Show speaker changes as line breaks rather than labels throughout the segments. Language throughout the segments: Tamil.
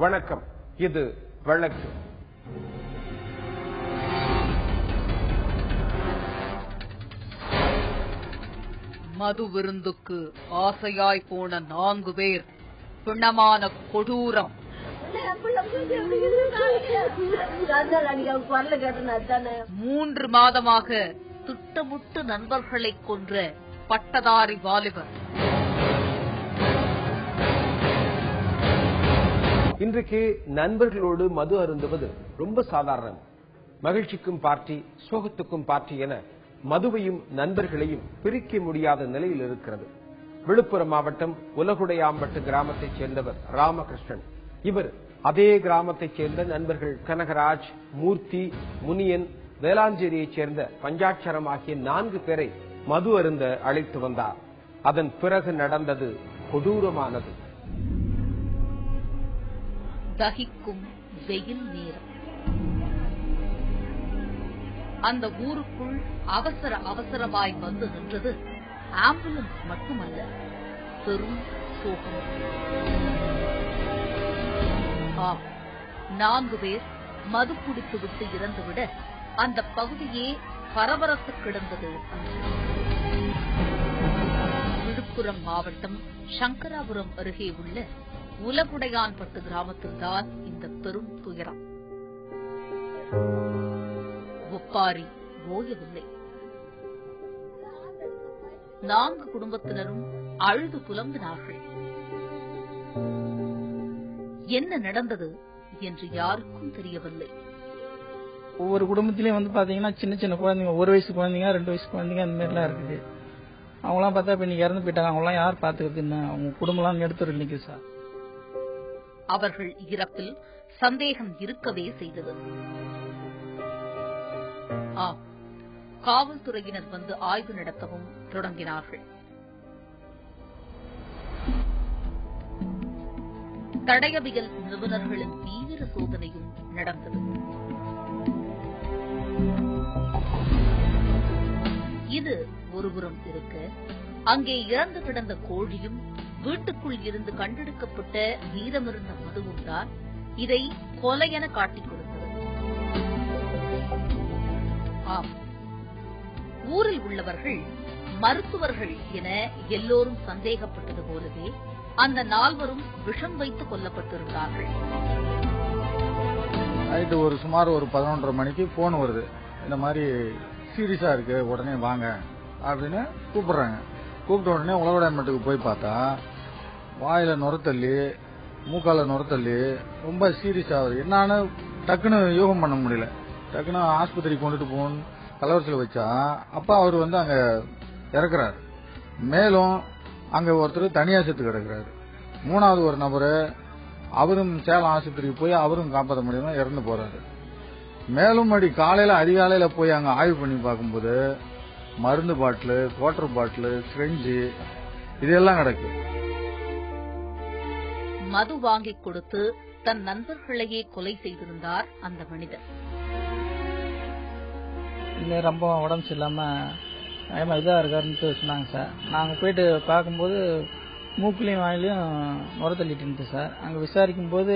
வணக்கம். இது வழக்கு.
மது விருந்துக்கு ஆசையாய் போன 4 பேர் பிணமான கொடூரம். 3 மாதமாக திட்டமிட்டு நண்பர்களை கொன்ற பட்டதாரி வாலிபர்.
இன்றைக்கு நண்பர்களோடு மது அருந்துவது ரொம்ப சாதாரணம். மகிழ்ச்சிக்கும் பார்ட்டி, சோகத்துக்கும் பார்ட்டி என மதுவையும் நண்பர்களையும் பிரிக்க முடியாத நிலையில் இருக்கிறது. விழுப்புரம் மாவட்டம் உலகுடையாம்பட்டு கிராமத்தைச் சேர்ந்தவர் ராமகிருஷ்ணன். இவர் அதே கிராமத்தைச் சேர்ந்த நண்பர்கள் கனகராஜ், மூர்த்தி, முனியன், வேளாஞ்சேரியைச் சேர்ந்த பஞ்சாட்சரம் ஆகிய 4 பேரை மது அருந்த அழைத்து வந்தார். அதன் பிறகு நடந்தது கொடூரமானது.
தகிக்கும் வெயில் நேரம். அந்த ஊருக்குள் அவசரமாய் வந்து நின்றது ஆம்புலன்ஸ் மட்டுமல்ல, பெரும் சோகம். 4 பேர் மது குடித்துவிட்டு இறந்துவிட அந்த பகுதியே பரபரத்து கிடந்தது. விழுப்புரம் மாவட்டம் சங்கராபுரம் அருகே உள்ள உலகுடையான்பட்டு கிராமத்தில்தான் இந்த பெரும் துயரம். ஒப்பாரி ஓயவில்லை. 4 குடும்பத்தினரும் அழுது புலம்பினார்கள். என்ன நடந்தது என்று யாருக்கும் தெரியவில்லை.
ஒவ்வொரு குடும்பத்திலயும் பாத்தீங்கன்னா சின்ன சின்ன குழந்தைங்க, 1 வயசு குழந்தைங்க, 2 வயசு குழந்தைங்க அந்த மாதிரி எல்லாம் இருக்குது. அவங்களாம் பார்த்தா இப்ப இன்னைக்கு இறந்து போயிட்டாங்க. அவங்களாம் யார் பாத்துக்கிறதுன்னு அவங்க குடும்பம் எடுத்துட்டு நிக்குது சார்.
அவர்கள் இறப்பில் சந்தேகம் இருக்கவே செய்தது. காவல்துறையினர் வந்து ஆய்வு நடத்தவும் தொடங்கினார்கள். தடயவியல் நிபுணர்களின் தீவிர சோதனையும் நடந்தது. இது ஒருபுறம் இருக்க, அங்கே இறந்து கிடந்த கோழியும் வீட்டுக்குள் இருந்து கண்டெடுக்கப்பட்ட மீதமிருந்த மதுவும் தான் இதை கொலை என காட்டிக் கொடுத்தது. ஊரில் உள்ளவர்கள் மருத்துவர்கள் என எல்லோரும் சந்தேகப்பட்டது போலவே அந்த 4வரும் விஷம் வைத்து கொல்லப்பட்டிருந்தார்கள்.
நைட்டு சுமார் 11:30 மணிக்கு போன் வருது. இந்த மாதிரி சீரியஸா இருக்கு, உடனே வாங்க அப்படின்னு கூப்பிடுறாங்க. கூப்பிட்ட உடனே உலகடையாம்பட்டுக்கு போய் பார்த்தா வாயில நுரத்தள்ளி, மூக்கால நுரத்தள்ளி, ரொம்ப சீரியஸ் ஆகுது. என்னன்னு டக்குன்னு யோகம் பண்ண முடியல. டக்குன்னு ஆஸ்பத்திரிக்கு கொண்டுட்டு போகணும் கலவரத்தில் வச்சா அப்பா அவர் அங்க இறக்குறாரு. மேலும் அங்க ஒருத்தர் தனியா செத்து கிடக்குறாரு. 3வது ஒரு நபரு அவரும் சேலம் ஆஸ்பத்திரிக்கு போய் அவரும் காப்பாற்ற முடியாம இறந்து போறாரு. மேலும் காலையில அதிகாலையில போய் அங்க ஆய்வு பண்ணி பார்க்கும்போது மருந்து பாட்டிலு, குவார்டர் பாட்டிலு, சிரிஞ்சு இதெல்லாம் கிடக்கு.
மது வாங்கி கொடுத்து தன் நண்பர்களையே கொலை செய்திருந்தார் அந்த மனிதர்.
ரொம்ப உடம்பு சரியில்லாம இதா இருக்காருன்னு சொன்னாங்க சார். நாங்க போயிட்டு பார்க்கும்போது மூக்குலையும் வாயிலையும் நுர தள்ளிட்டு இருந்துச்சு சார். அங்க விசாரிக்கும் போது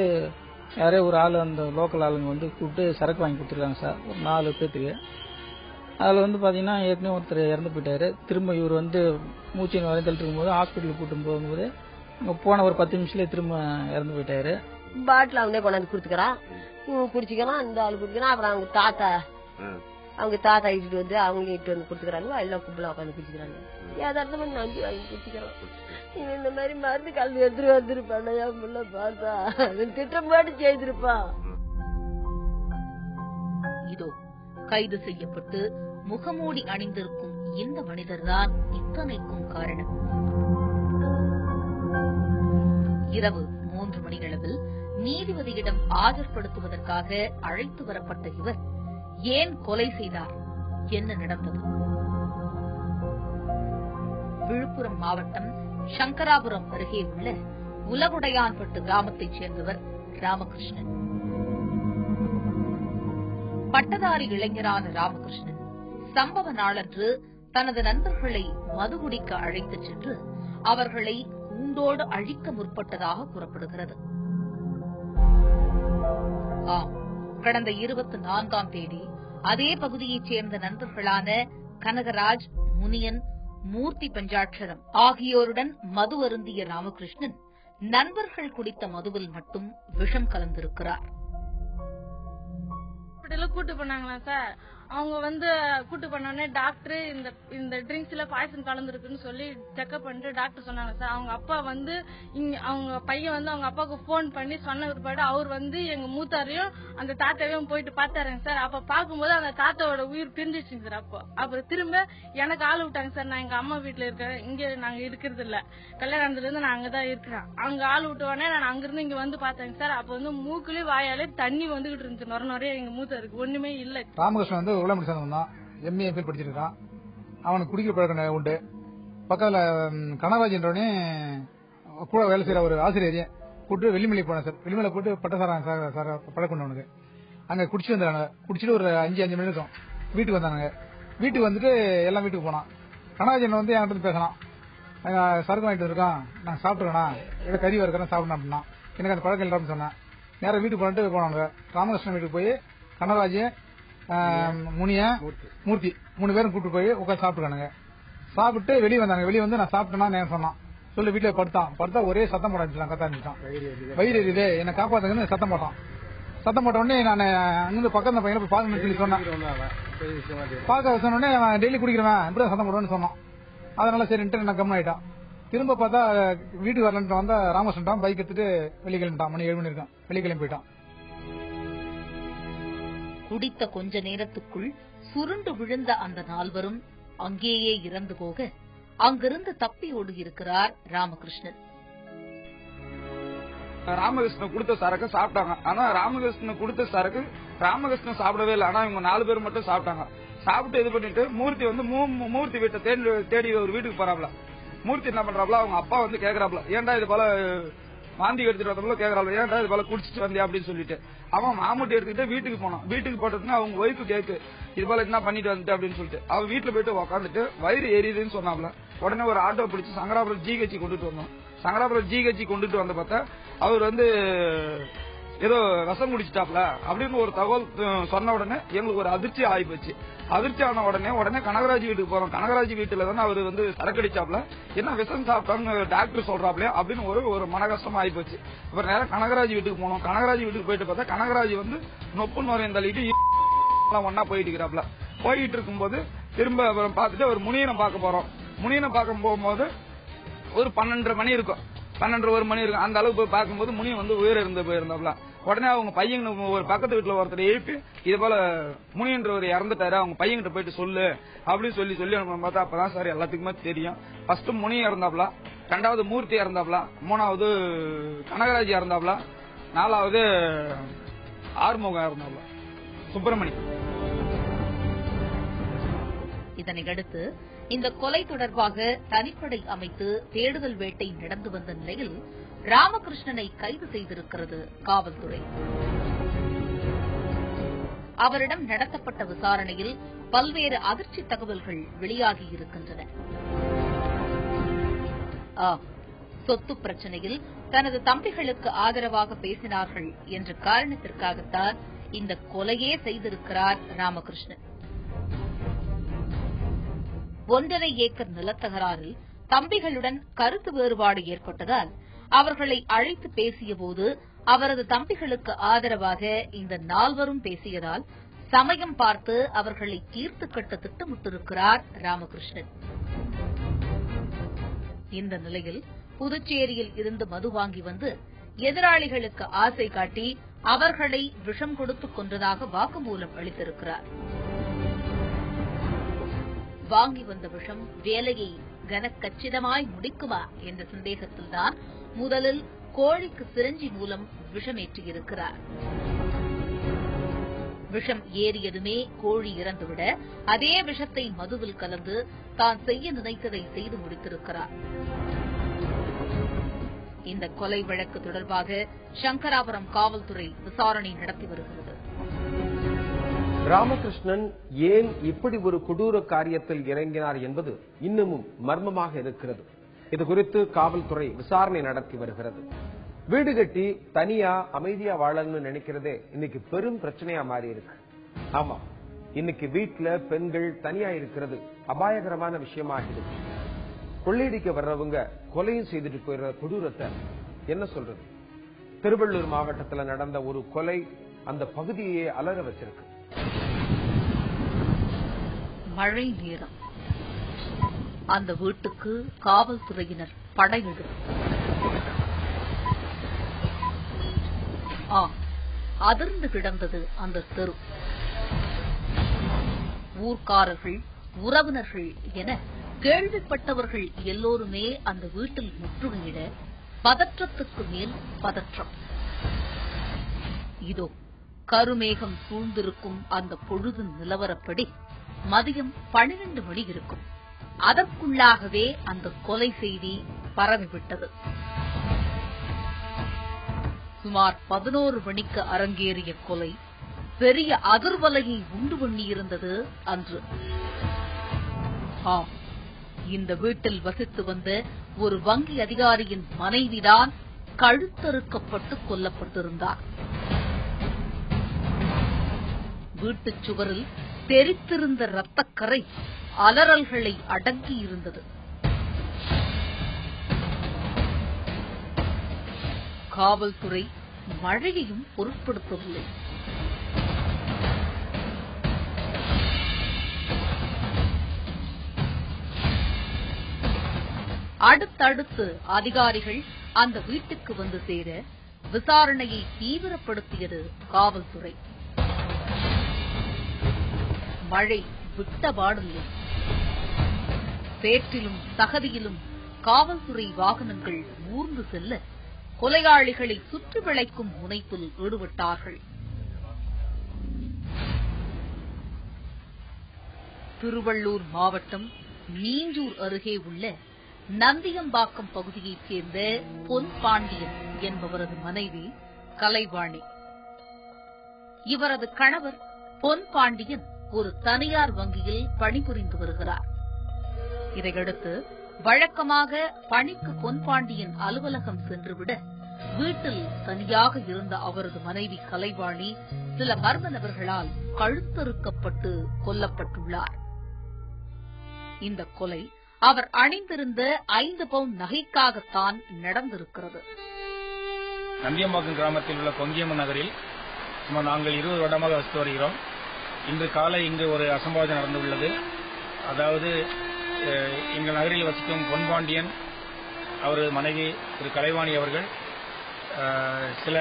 யாரே ஒரு ஆள், அந்த லோக்கல் ஆளுங்க கூப்பிட்டு சரக்கு வாங்கி கொடுத்துருக்காங்க சார், ஒரு 4 பேத்துக்கு. அதுல பாத்தீங்கன்னா ஏற்கனவே ஒருத்தர் இறந்து போயிட்டாரு. திரும்ப இவர் மூச்சின் வரை தள்ளிட்டு இருக்கும்போது ஹாஸ்பிட்டலுக்கு கூட்டிட்டு போகும்போது அங்க போன ஒரு 10 நிமிஷத்துல திரும்ப இறந்து போயிட்டாரு.
பாட்டில் அவனே கொண்டாந்து குடுத்துக்கிறான். இவங்க குடிச்சிக்கலாம், இந்த ஆள் குடிக்கிறான். அப்புறம் அவங்க தாத்தா இட்டு அவங்க இட்டு குடுத்துக்கிறாங்க. எல்லாம் கும்பலா உட்காந்து குடிச்சுக்கிறாங்க. யதார்த்தமா நம்பி வாங்கி குடிச்சுக்கிறான். இவன் இந்த மாதிரி மருந்து கலந்து எடுத்துட்டு வந்துருப்பான். பார்த்தா திட்டம் பாட்டு செய்திருப்பான்.
இதோ கைது செய்யப்பட்டு முகமூடி அணிந்திருக்கும் இந்த மனிதர்தான் இத்தனைக்கும் காரணம். இரவு 3 மணியளவில் நீதிபதியிடம் ஆஜர்படுத்துவதற்காக அழைத்து வரப்பட்ட இவர் ஏன் கொலை செய்தார்? என்ன நடந்தது? விழுப்புரம் மாவட்டம் சங்கராபுரம் அருகே உள்ள உலகுடையான்பட்டு கிராமத்தைச் சேர்ந்தவர் ராமகிருஷ்ணன். பட்டதாரி இளைஞரான ராமகிருஷ்ணன் சம்பவ நாளன்று தனது நண்பர்களை மது குடிக்க அழைத்துச் சென்று அவர்களை கூண்டோடு அழிக்க முற்பட்டதாக கூறப்படுகிறது. கடந்த 24ஆம் தேதி அதே பகுதியைச் சேர்ந்த நண்பர்களான கனகராஜ், முனியன், மூர்த்தி பஞ்சாட்சரம் ஆகியோருடன் மது அருந்திய ராமகிருஷ்ணன் நண்பர்கள் குடித்த மதுவில் மட்டும் விஷம் கலந்திருக்கிறார்.
கூட்டு பண்ணாங்களா சார், அவங்க கூட்டு பண்ணோடனே டாக்டர் இந்த ட்ரிங்க்ஸ்ல பாய்சன் கலந்துருக்குன்னு சொல்லி செக்அப் பண்ணிட்டு டாக்டர் சொன்னாங்க சார். அவங்க அப்பா அவங்க பையன் அவங்க அப்பாவுக்கு போன் பண்ணி சொன்ன பிற்பாடு அவர் எங்க மூத்தாரையும் அந்த தாத்தாவையும் போயிட்டு பார்த்தாருங்க சார். அப்ப பாக்கும்போது அந்த தாத்தாவோட உயிர் பிரிஞ்சிச்சுங்க சார். அப்புறம் திரும்ப எனக்கு ஆள் விட்டாங்க சார். நான் எங்க அம்மா வீட்டுல இருக்கேன், இங்க நாங்க இருக்கிறது இல்ல, கல்யாணத்துல இருந்து நான் அங்கதான் இருக்கிறேன். அங்க ஆள் விட்டோடனே நான் அங்கிருந்து இங்க பார்த்தேங்க சார். அப்ப மூக்குலயும் வாயாலே தண்ணி வந்துகிட்டு இருந்துச்சு, நொறைய எங்க மூத்தாருக்கு ஒண்ணுமே இல்ல.
ராமகிருஷ்ணன் உலகம் சேர்ந்தவன், எம்ஏ எம்பில் படிச்சிருக்கான். அவனுக்கு குடிக்கிற பழக்கம் உண்டு. பக்கத்துல கனகராஜ் என்றவனே கூட வேலை செய்யற ஒரு ஆசிரியரையே கூட்டு வெள்ளிமலை போனேன் சார். வெள்ளிமலை போட்டு பட்டசார பழக்கம் அவனுக்கு அங்க குடிச்சு வந்துடுறாங்க. குடிச்சிட்டு ஒரு 5 மணி இருக்கும் வீட்டுக்கு வந்தாங்க. வீட்டுக்கு வந்துட்டு எல்லாம் வீட்டுக்கு போனான். கனகராஜன் என்கிட்ட பேசலாம், சரக்கு வாங்கிட்டு இருக்கான், நான் சாப்பிட்டுருக்கேனா, ஏதோ கறி வறுக்கிறேன் சாப்பிடணும் அப்படின்னா. எனக்கு அந்த பழக்கம் இல்லாமல் சொன்னேன். நேரம் வீட்டுக்கு போனட்டு போனாங்க. ராமகிருஷ்ணன் வீட்டுக்கு போய் கனகராஜ், முனியா, மூர்த்தி 3 பேரும் கூப்பிட்டு போய் உட்காந்து சாப்பிட்டுக்கானுங்க. சாப்பிட்டு வெளியே வந்தாங்க. வெளியே வந்து நான் சாப்பிட்டேன்னா நேரம் சொன்னான். சொல்லி வீட்டுல படுத்தா ஒரே சத்தம் போட ஆரம்பிச்சான். கத்த ஆரம்பிச்சான், வயிறு எரியுது என்ன காப்பாத்துங்கன்னு சத்தம் போட்டான். சத்தம் போட்ட உடனே நான் அங்கிருந்து பக்கம் பையனை போய் பாக்கணும்னு சொல்லி சொன்னேன். பார்க்க சொன்னோடனே அவன் டெய்லி குடிக்கிறவன் இப்படிதான் சத்தம் போடுவேன்னு சொன்னான். அதனால சரின்ட்டு நான் கம்மன் ஆயிட்டான். திரும்ப பார்த்தா வீட்டுக்கு வரலன்ட்டு வந்தா ராமகிருஷ்ணன் பைக் எடுத்துட்டு வெளியே கிளம்பிட்டான். மணி 7 மணி இருக்கான், வெளியே கிளம்பி போயிட்டான்.
குடித்த கொஞ்ச நேரத்துக்குள் சுருண்டு விழுந்த அந்த 4வரும் அங்கேயே இறந்து போக அங்கிருந்து தப்பி ஓடுகிறார் ராமகிருஷ்ணன்.
ராமகிருஷ்ணன் கொடுத்த சரக்கு சாப்பிட்டாங்க. ஆனா ராமகிருஷ்ணன் கொடுத்த சரக்கு ராமகிருஷ்ணன் சாப்பிடவே இல்லை. ஆனா இவங்க 4 பேர் மட்டும் சாப்பிட்டாங்க. சாப்பிட்டு இது பண்ணிட்டு மூர்த்தி மூர்த்தி வீட்டை தேடி ஒரு வீட்டுக்கு போறாப்ல. மூர்த்தி என்ன பண்றாப்ல, அவங்க அப்பா கேக்குறாப்ல, ஏன்டா இது போல வாந்தி எடுத்துட்டு வந்தப்பல கேக்குறாப்ல, ஏன்டா இது போல குடிச்சிட்டு வந்தியா அப்படின்னு சொல்லிட்டு அவன் மாமூட்டி எடுத்துக்கிட்டு வீட்டுக்கு போனான். வீட்டுக்கு போட்டதுன்னா அவங்க ஒய்ஃபு கேக்கு, இது போல என்ன பண்ணிட்டு வந்துட்டு அப்படின்னு சொல்லிட்டு அவன் வீட்டுல போயிட்டு உக்காந்துட்டு வயிறு எரியுதுன்னு சொன்னாப்ல. உடனே ஒரு ஆட்டோ பிடிச்சி சங்கராபுரம் ஜிஹெச்சி கொண்டுட்டு வந்தோம். சங்கராபுரம் ஜிஹெச்சி கொண்டுட்டு வந்த பார்த்தா அவர் ஏதோ விஷம் குடிச்சிட்டாப்ல அப்படின்னு ஒரு தகவல் சொன்ன உடனே எங்களுக்கு ஒரு அதிர்ச்சி ஆகி போச்சு. அதிர்ச்சி ஆன உடனே கனகராஜ் வீட்டுக்கு போறோம். கனகராஜ் வீட்டுல தானே அவர் சரக்கடிச்சாப்ல, என்ன விஷம் சாப்பிட்டான்னு டாக்டர் சொல்றாப்ல அப்படின்னு ஒரு மன கஷ்டமா ஆகி போச்சு. அப்புறம் நேரம் கனகராஜ் வீட்டுக்கு போனோம். கனகராஜ் வீட்டுக்கு போயிட்டு பார்த்தா கனகராஜ் நொப்பு நுரையும் தள்ளிட்டு ஒன்னா போயிட்டு இருக்கிறாப்ல. போயிட்டு இருக்கும்போது திரும்ப அப்புறம் பார்த்துட்டு ஒரு முனியனை பார்க்க போறோம். முனியனை பார்க்க போகும்போது ஒரு 12:30 மணி இருக்கும், 12:30 மணி இருக்கும். அந்த அளவுக்கு போய் பார்க்கும்போது முனியன் உயிர் இருந்து போயிருந்தாப்ல. உடனே அவங்க பையன் ஒரு பக்கத்து வீட்டுல ஒருத்தர் எழுப்பி இது போல முனியன்றவர் இறந்துட்டாரு, அவங்க பையன்கிட்ட போயிட்டு சொல்லு அப்படின்னு சொல்லி பார்த்தா அப்பதான் சார் எல்லாத்துக்குமே தெரியும். ஃபர்ஸ்ட் முனி இறந்தாப்ல, 2வது மூர்த்தி இறந்தாப்ல, 3வது கனகராஜ் இறந்தாப்ல, 4வது ஆறுமுகம் இறந்தாப்ல, சுப்பிரமணி.
இதனையடுத்து இந்த கொலை தொடர்பாக தனிப்படை அமைத்து தேடுதல் வேட்டை நடந்து வந்த நிலையில் ராமகிருஷ்ணனை கைது செய்திருக்கிறது காவல்துறை. அவரிடம் நடத்தப்பட்ட விசாரணையில் பல்வேறு அதிர்ச்சி தகவல்கள் வெளியாகியிருக்கின்றன. சொத்து பிரச்சனையில் தனது தம்பிகளுக்கு ஆதரவாக பேசினார்கள் என்ற காரணத்திற்காகத்தான் இந்த கொலையே செய்திருக்கிறார் ராமகிருஷ்ணன். 1.5 ஏக்கர் நிலத்தகராறில் தம்பிகளுடன் கருத்து வேறுபாடு ஏற்பட்டதால் அவர்களை அழைத்து பேசியபோது அவரது தம்பிகளுக்கு ஆதரவாக இந்த 4வரும் பேசியதால் சமயம் பார்த்து அவர்களை தீர்த்து கட்ட திட்டமிட்டிருக்கிறார் ராமகிருஷ்ணன். இந்த நிலையில் புதுச்சேரியில் இருந்து மது வாங்கி வந்து எதிராளிகளுக்கு ஆசை காட்டி அவர்களை விஷம் கொடுத்து கொன்றதாக வாக்குமூலம் அளித்திருக்கிறார். வாங்கி வந்த விஷம் வேலையை கனக்கச்சிதமாய் முடிக்குமா என்ற சந்தேகத்தில்தான் முதலில் கோழிக்கு சிரஞ்சி மூலம் விஷமேற்றியிருக்கிறார். விஷம் ஏறியதுமே கோழி இறந்துவிட அதே விஷத்தை மதுவில் கலந்து தான் செய்ய நினைத்ததை செய்து முடித்திருக்கிறார். இந்த கொலை வழக்கு தொடர்பாக சங்கராபுரம் காவல்துறை விசாரணை நடத்தி வருகிறது.
ராமகிருஷ்ணன் ஏன் இப்படி ஒரு கொடூர காரியத்தில் இறங்கினார் என்பது இன்னமும் மர்மமாக இருக்கிறது. இதுகுறித்து காவல்துறை விசாரணை நடத்தி வருகிறது. வீடு கட்டி தனியா அமைதியா வாழணும்னு நினைக்கிறதே இன்னைக்கு பெரும் பிரச்சனையா மாறி இருக்கு. ஆமா, இன்னைக்கு வீட்டுல பெண்கள் தனியா இருக்கிறது அபாயகரமான விஷயமா ஆகிடுது. கொள்ளையடிக்க வர்றவங்க கொலையும் செய்துட்டு போயிடுற கொடூரத்தை என்ன சொல்றது? திருவள்ளூர் மாவட்டத்தில் நடந்த ஒரு கொலை அந்த பகுதியை அலற வச்சிருக்கு.
மழை நேரம். அந்த வீட்டுக்கு காவல்துறையினர் படையெடுத்து அதிர்ந்து கிடந்தது அந்த தெரு. ஊர்க்காரர்கள், உறவினர்கள் என கேள்விப்பட்டவர்கள் எல்லோருமே அந்த வீட்டில் முற்றுகையிட பதற்றத்துக்கு மேல் பதற்றம். இதோ கருமேகம் சூழ்ந்திருக்கும் அந்த பொழுது நிலவரப்படி மதியம் 12 மணி இருக்கும். அதற்குள்ளாகவே அந்த கொலை செய்தி பரவிவிட்டது. சுமார் 11 மணிக்கு அரங்கேறிய கொலை பெரிய அதிர்வலையை உண்டு பண்ணியிருந்தது அன்று. இந்த வீட்டில் வசித்து வந்த ஒரு வங்கி அதிகாரியின் மனைவிதான் கழுத்தறுக்கப்பட்டு கொல்லப்பட்டிருந்தார். வீட்டுச் சுவரில் தெரித்திருந்த இரத்தக்கரை அலறல்களை அடங்கியிருந்தது. காவல்துறை மழையையும் பொருட்படுத்தவில்லை. அடுத்தடுத்து அதிகாரிகள் அந்த வீட்டுக்கு வந்து சேர விசாரணையை தீவிரப்படுத்தியது காவல்துறை. மழை விட்டபாடில்லை. சேற்றிலும் தகதியிலும் காவல்துறை வாகனங்கள் ஊர்ந்து செல்ல கொலையாளிகளை சுற்றி வளைக்கும் முனைப்பில் ஈடுபட்டார்கள். திருவள்ளூர் மாவட்டம் மீஞ்சூர் அருகே உள்ள நந்தியம்பாக்கம் பகுதியைச் சேர்ந்த பொன் பாண்டியன் என்பவரது மனைவி கலைவாணி. இவரது கணவர் பொன் பாண்டியன் ஒரு தனியார் வங்கியில் பணிபுரிந்து வருகிறார். இதையடுத்து வழக்கமாக பணிக்கு பொன் பாண்டியன் அலுவலகம் சென்றுவிட வீட்டில் தனியாக இருந்த அவரது மனைவி கலைவாணி சில மர்ம நபர்களால் கழுத்தறுக்கப்பட்டு கொல்லப்பட்டுள்ளார். இந்த கொலை அவர் அணிந்திருந்த 5 பவுன் நகைக்காகத்தான் நடந்திருக்கிறது.
நந்தியம்பாக்கம் கிராமத்தில் உள்ள பொங்கியம்மன் நகரில் நாங்கள் 20 வருடமாக வசித்து வருகிறோம். இன்று காலை இங்கு ஒரு அசம்பாவிதம் நடந்துள்ளது. அதாவது எங்கள் நகரில் வசிக்கும் பொன்பாண்டியன் அவரது மனைவி திரு கலைவாணி அவர்கள் சில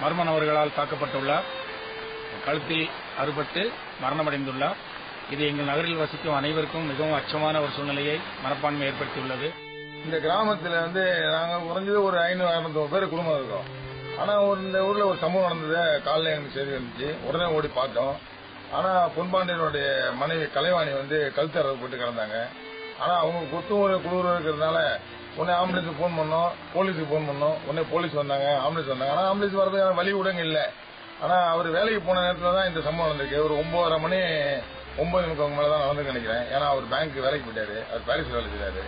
மர்ம நபர்களால் தாக்கப்பட்டுள்ளார். கழுத்தில் அறுபட்டு மரணமடைந்துள்ளார். இது எங்கள் நகரில் வசிக்கும் அனைவருக்கும் மிகவும் அச்சமான ஒரு சூழ்நிலையை மனப்பான்மை ஏற்படுத்தியுள்ளது.
இந்த கிராமத்தில் நாங்கள் குறைஞ்சது ஒரு 500-600 பேர் குடும்பம் இருக்கோம். ஆனா இந்த ஊர்ல ஒரு சம்பவம் நடந்தது. காலையில் எனக்கு செய்தி வந்துச்சு. உடனே ஓடி பார்த்தோம். ஆனா பொன்பாண்டியனுடைய மனைவி கலைவாணி கழுத்து அறுபட்டு கிடந்தாங்க. ஆனா அவங்க கொத்து குளிர் இருக்கிறதுனால உடனே ஆம்புலன்ஸுக்கு போன் பண்ணோம், போலீஸுக்கு போன் பண்ணோம். உடனே போலீஸ் வந்தாங்க, ஆம்புலன்ஸ் வந்தாங்க. ஆனா ஆம்புலன்ஸ் வரதுக்கான வழி விடங்க இல்ல. ஆனா அவர் வேலைக்கு போன நேரத்துல தான் இந்த சம்பவம் நடந்திருக்கு. ஒரு 9:30 மணி 9 மேலதான் நடந்து நினைக்கிறேன். ஏன்னா அவர் பேங்க் வேலைக்கு போயிட்டாரு, அவர் பாரிஸ் வேலை செய்தாரு.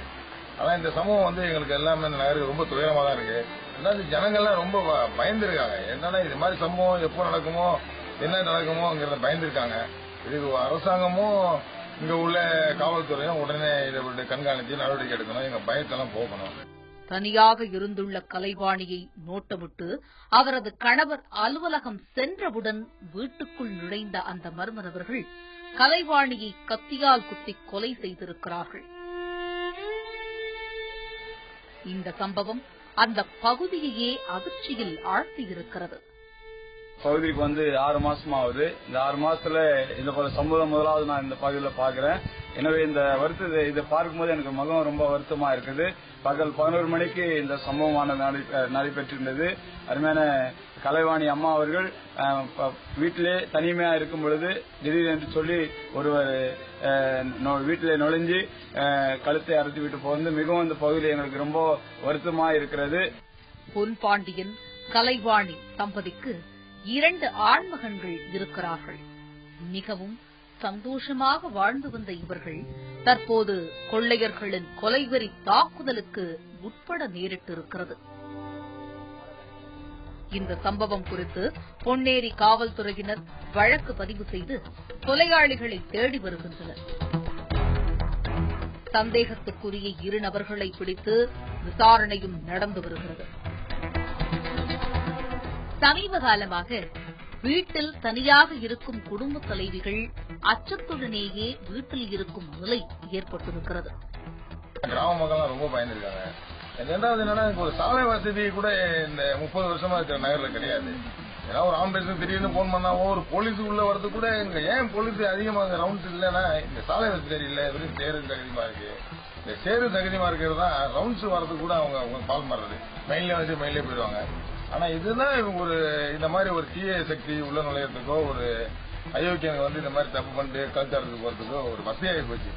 ஆனா இந்த சம்பவம் எங்களுக்கு எல்லாமே இந்த நகருக்கு ரொம்ப துயரமா தான் இருக்கு. ஜனங்கள்லாம் ரொம்ப பயந்துருக்காங்க. என்னன்னா இது மாதிரி சம்பவம் எப்போ நடக்குமோ என்ன நடக்குமோங்கிறத பயந்துருக்காங்க. இதுக்கு அரசாங்கமும் இங்க உள்ள காவல்துறையும் உடனே இதை கண்காணித்து நடவடிக்கை எடுக்கணும். எங்க பயத்தெல்லாம் போகணும்.
தனியாக இருந்துள்ள கலைவாணியை நோட்டமிட்டு அவரது கணவர் அலுவலகம் சென்றவுடன் வீட்டுக்குள் நுழைந்த அந்த மர்ம நபர்கள் கலைவாணியை கத்தியால் குத்தி கொலை செய்திருக்கிறார்கள். இந்த சம்பவம் அந்த பகுதியையே அதிர்ச்சியில் ஆழ்த்தியிருக்கிறது.
பகுதிக்கு 6 மாசமா ஆகுது. இந்த 6 மாசத்துல இந்த போல சம்பவம் முதலாவது நான் இந்த பகுதியில பாக்குறேன். எனவே இந்த வருத்தத்தை இதை பார்க்கும்போது எனக்கு முகம் ரொம்ப வருத்தமா இருக்குது. பகல் 11 மணிக்கு இந்த சம்பவமான நடைபெற்றிருந்தது. அருமையான கலைவாணி அம்மா அவர்கள் வீட்டிலே தனிமையா இருக்கும் பொழுது திடீரென்று சொல்லி ஒருவர் வீட்டிலே நுழைஞ்சு கழுத்தை அறுத்து விட்டு போந்து மிகவும் இந்த பகுதியில் எங்களுக்கு ரொம்ப வருத்தமா இருக்கிறது.
பொன்பாண்டியன் கலைவாணி தம்பதிக்கு 2 ஆண்மகன்கள் இருக்கிறார்கள். மிகவும் சந்தோஷமாக வாழ்ந்து வந்த இவர்கள் தற்போது கொள்ளையர்களின் கொலைவெறி தாக்குதலுக்கு உட்பட நேரிட்டிருக்கிறது. இந்த சம்பவம் குறித்து பொன்னேரி காவல்துறையினர் வழக்கு பதிவு செய்து கொலையாளிகளை தேடி வருகின்றனர். சந்தேகத்துக்குரிய 2 நபர்களை பிடித்து விசாரணையும் நடந்து வருகிறது. சமீப காலமாக வீட்டில் தனியாக இருக்கும் குடும்ப தலைவிகள் அச்சத்துடனேயே வீட்டில் இருக்கும் நிலை ஏற்பட்டிருக்கிறது.
கிராம மக்கள் ரொம்ப பயந்துருக்காங்க. ரெண்டாவது என்னன்னா ஒரு சாலை வசதி கூட இந்த 30 வருஷமா இருக்கிற நகர்ல கிடையாது. ஏன்னா ஒரு ஆம்புலன்ஸ் திடீர்னு போன் பண்ணாவோ ஒரு போலீஸ் உள்ள வரது கூட ஏன் போலீஸ் அதிகமாக ரவுண்ட்ஸ் இல்லைன்னா இந்த சாலை வசதி சரியில்லை, வெறும் சேரு தகுதிமா இருக்கு. இந்த சேரு தகுதிமா இருக்கிறது தான் ரவுண்ட்ஸ் வரது கூட அவங்க பால் மாறுறது மெயின்ல வந்து மெயின்லேயே போயிடுவாங்க. ஆனா இதுதான் ஒரு இந்த மாதிரி ஒரு தீய சக்தி உள்ள நுழையறதுக்கோ ஒரு அயோக்கியங்க வந்து இந்த மாதிரி தப்பு பண்ணிட்டு கல்ச்சாரத்துக்கு போறதுக்கோ ஒரு வசதியாகி போச்சு.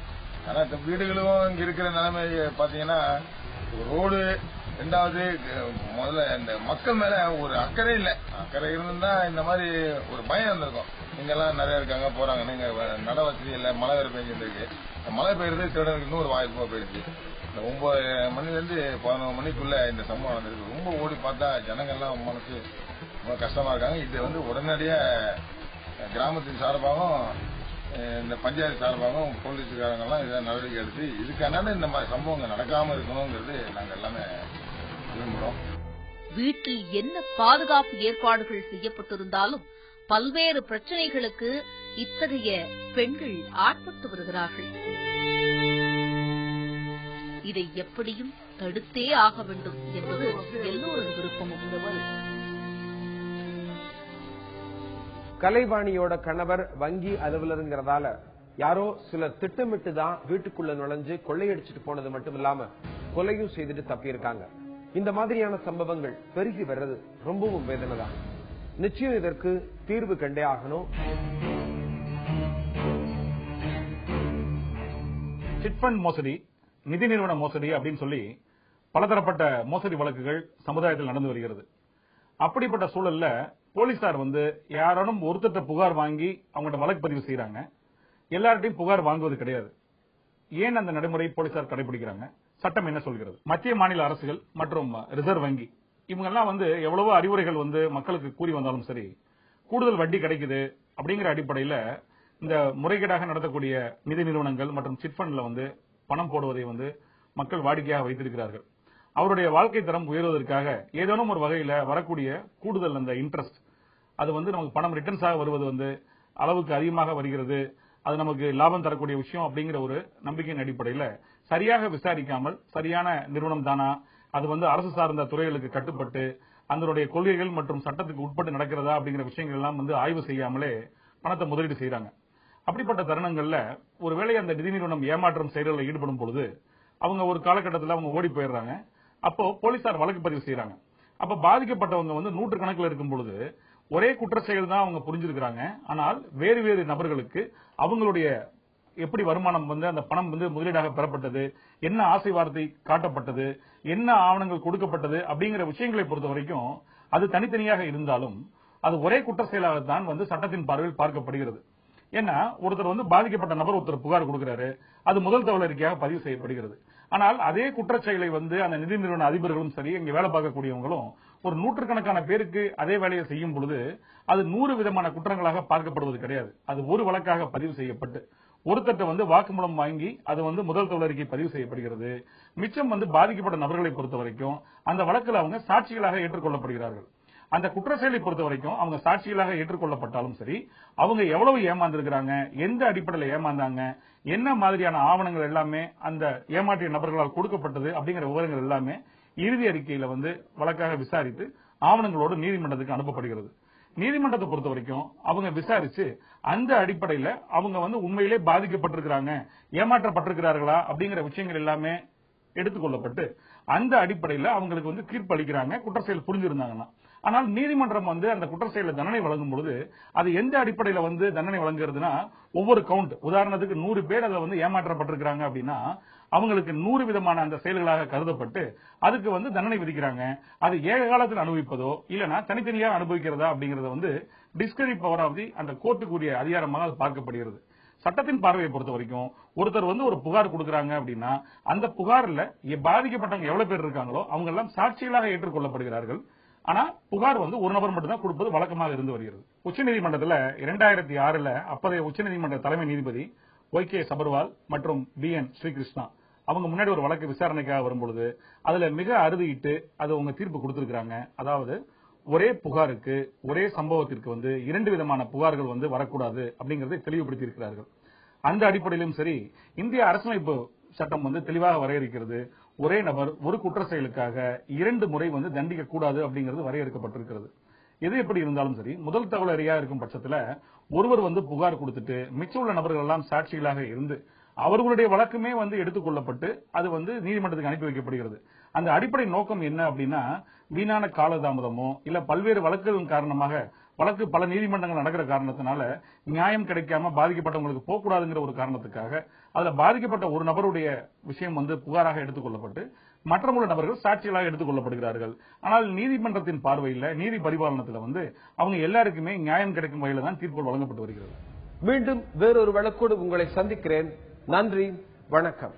ஆனா வீடுகளும் இங்க இருக்கிற நிலைமை பாத்தீங்கன்னா ரோடு, ரெண்டாவது முதல்ல இந்த மக்கள் மேல ஒரு அக்கறை இல்ல. அக்கறை இருந்தா இந்த மாதிரி ஒரு பயம் இருந்திருக்கும். இங்கெல்லாம் நிறைய இருக்காங்க போறாங்க, நீங்க நட வசதி இல்ல, மழை வேற பெஞ்சிருக்கு. மழை பெய்யுறது திருடனுக்கு இன்னொரு வாய்ப்பா போயிடுச்சு. இந்த 9 மணில இருந்து 11 மணிக்குள்ள இந்த சம்பவம் நடந்திருக்கு. ரொம்ப ஓடி பார்த்தா ஜனங்கள்லாம் மனசு ரொம்ப கஷ்டமா இருக்காங்க. இது வந்து உடனடியா கிராமத்தின் சார்பாகவும் இந்த பஞ்சாயத்து சார்பாகவும் போலீஸ்காரங்கெல்லாம் இதை நடவடிக்கை எடுத்து இதுக்கான இந்த மாதிரி சம்பவங்கள் நடக்காம இருக்கணுங்கிறது நாங்க எல்லாமே விரும்புறோம்.
வீட்டில் என்ன பாதுகாப்பு ஏற்பாடுகள் செய்யப்பட்டிருந்தாலும் பல்வேறு பிரச்சனைகளுக்கு இத்தகைய பெண்கள் ஆட்பட்டு வருகிறார்கள். இதை எப்படியும் தடுத்தே ஆக வேண்டும் என்பது எல்லோரது விருப்பமும்.
கலைவாணியோட கணவர் வங்கி அலுவலருங்கிறதால யாரோ சிலர் திட்டமிட்டு தான் வீட்டுக்குள்ள நுழைஞ்சு கொள்ளையடிச்சிட்டு போனது மட்டும் இல்லாம கொலையும் செய்துட்டு தப்பியிருக்காங்க. இந்த மாதிரியான சம்பவங்கள் பெருகி வர்றது ரொம்பவும் வேதனை தான். நிச்சயம் இதற்கு தீர்வு கண்டே ஆகணும்.
சிட்பண்ட் மோசடி, நிதி நிறுவன மோசடி அப்படின்னு சொல்லி பலதரப்பட்ட மோசடி வழக்குகள் சமுதாயத்தில் நடந்து வருகிறது. அப்படிப்பட்ட சூழல்ல போலீசார் வந்து யாரும் ஒருத்தட்ட புகார் வாங்கி அவங்கள்ட்ட வழக்கு பதிவு செய்யறாங்க. எல்லார்ட்டையும் புகார் வாங்குவது கிடையாது. ஏன் அந்த நடைமுறை போலீசார் கடைபிடிக்கிறாங்க? சட்டம் என்ன சொல்கிறது? மத்திய மாநில அரசுகள் மற்றும் ரிசர்வ் வங்கி இவங்கெல்லாம் வந்து எவ்வளவோ அறிவுரைகள் வந்து மக்களுக்கு கூறி வந்தாலும் சரி, கூடுதல் வட்டி கிடைக்குது அப்படிங்கிற அடிப்படையில் இந்த முறைகேடாக நடத்தக்கூடிய நிதி நிறுவனங்கள் மற்றும் சிட்பண்ட்ல வந்து பணம் போடுவதை வந்து மக்கள் வாடிக்கையாக வைத்திருக்கிறார்கள். அவருடைய வாழ்க்கை தரம் உயர்வதற்காக ஏதேனும் ஒரு வகையில வரக்கூடிய கூடுதல் அந்த இன்ட்ரெஸ்ட் அது வந்து நமக்கு பணம் ரிட்டர்ன்ஸாக வருவது வந்து அளவுக்கு அதிகமாக வருகிறது, அது நமக்கு லாபம் தரக்கூடிய விஷயம் அப்படிங்கிற ஒரு நம்பிக்கையின் அடிப்படையில் சரியாக விசாரிக்காமல் சரியான நிறுவனம் தானா, அது வந்து அரசு சார்ந்த துறைகளுக்கு கட்டுப்பட்டு அதனுடைய கொள்கைகள் மற்றும் சட்டத்துக்கு உட்பட்டு நடக்கிறதா அப்படிங்கிற விஷயங்கள் எல்லாம் வந்து ஆய்வு செய்யாமலே பணத்தை முதலீடு செய்யறாங்க. அப்படிப்பட்ட தருணங்கள்ல ஒருவேளை அந்த நிதி நிறுவனம் ஏமாற்றம் செயல்களில் ஈடுபடும் பொழுது அவங்க ஒரு காலகட்டத்தில் அவங்க ஓடி போயிடுறாங்க. அப்போ போலீசார் வழக்கு பதிவு செய்யறாங்க. அப்ப பாதிக்கப்பட்டவங்க வந்து 100 கணக்கில் இருக்கும் பொழுது ஒரே குற்ற செயல் தான் அவங்க புரிஞ்சிருக்கிறாங்க. ஆனால் வேறு வேறு நபர்களுக்கு அவங்களுடைய எப்படி வருமானம் வந்து அந்த பணம் வந்து முதலீடாக பெறப்பட்டது, என்ன ஆசை வார்த்தை காட்டப்பட்டது, என்ன ஆவணங்கள் கொடுக்கப்பட்டது அப்படிங்கிற விஷயங்களை பொறுத்த வரைக்கும் அது தனித்தனியாக இருந்தாலும் அது ஒரே குற்ற செயலாகத்தான் வந்து சட்டத்தின் பார்வையில் பார்க்கப்படுகிறது. ஏன்னா ஒருத்தர் வந்து பாதிக்கப்பட்ட நபர் ஒருத்தர் புகார் கொடுக்கிறாரு, அது முதல் தகவல் அறிக்கையாக பதிவு செய்யப்படுகிறது. ஆனால் அதே குற்றச்செயலை வந்து அந்த நிதி நிறுவன அதிபர்களும் சரி, இங்க வேலை பார்க்கக்கூடியவங்களும் ஒரு 100கணக்கான பேருக்கு அதே வேலையை செய்யும் பொழுது அது 100 விதமான குற்றங்களாக பார்க்கப்படுவது கிடையாது. அது ஒரு வழக்காக பதிவு செய்யப்பட்டு ஒருத்தட்ட வந்து வாக்குமூலம் வாங்கி அது வந்து முதல் தகவல் அறிக்கை பதிவு செய்யப்படுகிறது. மிச்சம் வந்து பாதிக்கப்பட்ட நபர்களை பொறுத்த வரைக்கும் அந்த வழக்கில் அவங்க சாட்சிகளாக ஏற்றுக்கொள்ளப்படுகிறார்கள். அந்த குற்றச்செயலை பொறுத்த வரைக்கும் அவங்க சாட்சிகளாக ஏற்றுக்கொள்ளப்பட்டாலும் சரி, அவங்க எவ்வளவு ஏமாந்திருக்கிறாங்க, எந்த அடிப்படையில் ஏமாந்தாங்க, என்ன மாதிரியான ஆவணங்கள் எல்லாமே அந்த ஏமாற்றிய நபர்களால் கொடுக்கப்பட்டது அப்படிங்கிற விவரங்கள் எல்லாமே இறுதி அறிக்கையில வந்து வழக்காக விசாரித்து ஆவணங்களோடு நீதிமன்றத்துக்கு அனுப்பப்படுகிறது. நீதிமன்றத்தை பொறுத்த வரைக்கும் அவங்க விசாரிச்சு அந்த அடிப்படையில் அவங்க வந்து உண்மையிலே பாதிக்கப்பட்டிருக்கிறாங்க, ஏமாற்றப்பட்டிருக்கிறார்களா அப்படிங்கிற விஷயங்கள் எல்லாமே எடுத்துக்கொள்ளப்பட்டு அந்த அடிப்படையில் அவங்களுக்கு வந்து தீர்ப்பு அளிக்கிறாங்க, குற்றச்செயல் புரிஞ்சிருந்தாங்கன்னா. ஆனால் நீதிமன்றம் வந்து அந்த குற்றச்செயல தண்டனை வழங்கும் பொழுது அது எந்த அடிப்படையில் வந்து தண்டனை வழங்குறதுன்னா ஒவ்வொரு கவுண்ட், உதாரணத்துக்கு 100 பேர் அதை வந்து ஏமாற்றப்பட்டிருக்கிறாங்க அப்படின்னா அவங்களுக்கு 100 விதமான அந்த செயல்களாக கருதப்பட்டு அதுக்கு வந்து தண்டனை விதிக்கிறாங்க. அது ஏக காலத்தில் அனுபவிப்பதோ இல்லைன்னா தனித்தனியாக அனுபவிக்கிறதா அப்படிங்கறத வந்து டிஸ்கரி பவர் ஆஃப் தி அந்த கோர்ட்டுக்குரிய அதிகாரமாக அது பார்க்கப்படுகிறது. சட்டத்தின் பார்வையை பொறுத்த வரைக்கும் ஒருத்தர் வந்து ஒரு புகார் கொடுக்கறாங்க அப்படின்னா அந்த புகார்ல பாதிக்கப்பட்டவங்க எவ்வளவு பேர் இருக்காங்களோ அவங்க எல்லாம் சாட்சிகளாக ஏற்றுக்கொள்ளப்படுகிறார்கள். ஆனா புகார் வந்து ஒரு நபர் மட்டும்தான் கொடுப்பது வழக்கமாக இருந்து வருகிறது. உச்சநீதிமன்றத்தில் 2006 அப்போதைய உச்சநீதிமன்ற தலைமை நீதிபதி ஒய்.கே. சபர்வால் மற்றும் பி.என். ஸ்ரீகிருஷ்ணா அவங்க முன்னாடி ஒரு வழக்கு விசாரணைக்காக வரும்பொழுது அதுல மிக அறுதியிட்டு அது உங்க தீர்ப்பு கொடுத்திருக்காங்க. அதாவது ஒரே புகாருக்கு ஒரே சம்பவத்திற்கு வந்து 2 விதமான புகார்கள் வந்து வரக்கூடாது அப்படிங்கறதை தெளிவுபடுத்தி இருக்கிறார்கள். அந்த அடிப்படையிலும் சரி, இந்திய அரசமைப்பு சட்டம் வந்து தெளிவாக வரையறுக்கிறது. ஒரே நபர் ஒரு குற்ற செயலுக்காக 2 முறை வந்து தண்டிக்க கூடாது அப்படிங்கிறது வரையறுக்கப்பட்டிருக்கிறது. எது எப்படி இருந்தாலும் சரி, முதல் தகவல் அறியா இருக்கும் பட்சத்துல ஒருவர் வந்து புகார் கொடுத்துட்டு மிச்சம் உள்ள நபர்கள் எல்லாம் சாட்சிகளாக இருந்து அவர்களுடைய வழக்குமே வந்து எடுத்துக் கொள்ளப்பட்டு அது வந்து நீதிமன்றத்துக்கு அனுப்பி வைக்கப்படுகிறது. அந்த அடிப்படை நோக்கம் என்ன அப்படின்னா, வீணான காலதாமதமோ இல்ல பல்வேறு வழக்குகளின் காரணமாக வழக்கு பல நீதிமன்றங்கள் நடக்கிற காரணத்தினால நியாயம் கிடைக்காம பாதிக்கப்பட்டவங்களுக்கு போகக்கூடாதுங்கிற ஒரு காரணத்துக்காக அதுல பாதிக்கப்பட்ட ஒரு நபருடைய விஷயம் வந்து புகாராக எடுத்துக் கொள்ளப்பட்டு மற்ற நபர்கள் சாட்சிகளாக எடுத்துக் கொள்ளப்படுகிறார்கள். ஆனால் நீதிமன்றத்தின் பார்வையில் நீதி பரிபாலனத்தில் வந்து அவங்க எல்லாருக்குமே நியாயம் கிடைக்கும் வகையில் தான் தீர்ப்புகள் வழங்கப்பட்டு வருகிறது.
மீண்டும் வேறொரு வழக்கோடு உங்களை சந்திக்கிறேன். நன்றி, வணக்கம்.